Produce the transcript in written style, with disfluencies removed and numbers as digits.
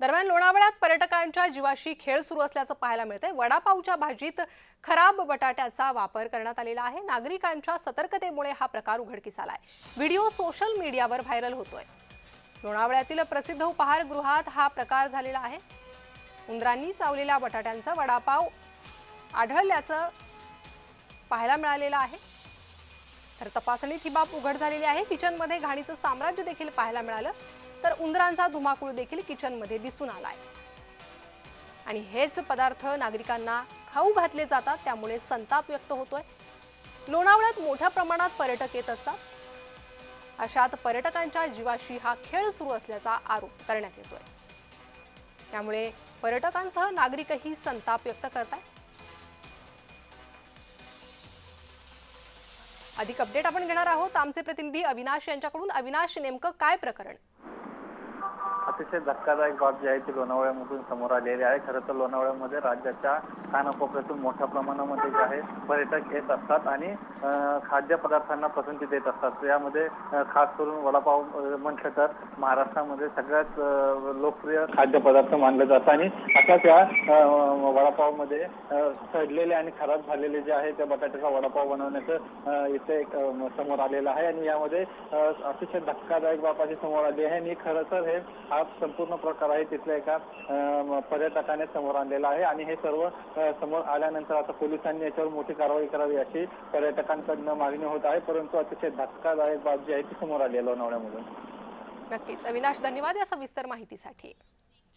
दरम्यान लोणावळ्यात पर्यटकांच्या जीवाशी खेळ सुरू असल्याचं पाहायला मिळतंय। वडापावच्या भाजीत खराब बटाट्याचा वापर करण्यात आलेला आहे। नागरिकांच्या सतर्कतेमुळे हा प्रकार उघडकीस आलाय। व्हिडिओ सोशल मीडियावर व्हायरल होतोय। लोणावळ्यातील प्रसिद्ध उपहारगृहात हा प्रकार झालेला आहे। उंदरांनी चावलेल्या बटाट्यांचा वडापाव आढळल्याचं पाहायला मिळालेलं आहे। तर तपासणीत ही बाब उघड झालेली आहे। किचनमध्ये घाणीचं साम्राज्य देखील पाहायला मिळालं, तर उंदरांचा धुमाकूळ देखील किचनमध्ये दिसून आलाय। आणि हेच पदार्थ नागरिकांना खाऊ घातले जातात, त्यामुळे संताप व्यक्त होतोय। लोणावळ्यात मोठ्या प्रमाणात पर्यटक येत असतात। अशात पर्यटकांच्या जीवाशी हा खेळ सुरू असल्याचा आरोप करण्यात येतोय। त्यामुळे पर्यटकांसह नागरिकही संताप व्यक्त करतात। अधिक अपडेट आपण घेणार आहोत आमचे प्रतिनिधी अविनाश यांच्याकडून। अविनाश, नेमकं काय प्रकरण? अतिशय धक्कादायक बाब जी आहे ती लोणावळ्यामधून समोर आलेली आहे। खरं तर लोणावळ्यामध्ये राज्याच्या कानाकोपऱ्यातून मोठ्या प्रमाणामध्ये जे आहे पर्यटक येत असतात आणि खाद्यपदार्थांना पसंती देत असतात। यामध्ये खास करून वडापाव म्हटलं तर महाराष्ट्रामध्ये सगळ्यात लोकप्रिय खाद्यपदार्थ मानले जातात आणि अशाच या वडापावमध्ये सडलेले आणि खराब झालेले जे आहे त्या बटाट्याचा वडापाव बनवण्याचं इथे एक समोर आलेलं आहे आणि यामध्ये अतिशय धक्कादायक बाब अशी समोर आली आहे। आणि खरं तर हे हा संपूर्ण प्रकार आहे तिथल्या एका पर्यटकाने समोर आणलेला आहे आणि हे सर्व समोर आल्यानंतर आता पोलिसांनी याच्यावर मोठी कारवाई करावी अशी पर्यटकांकडून मागणी होत आहे। परंतु अतिशय धक्कादायक बाब जी आहे ती समोर आली आहे लोणावळ्यामधून। नक्कीच अविनाश, धन्यवाद या सविस्तर माहितीसाठी।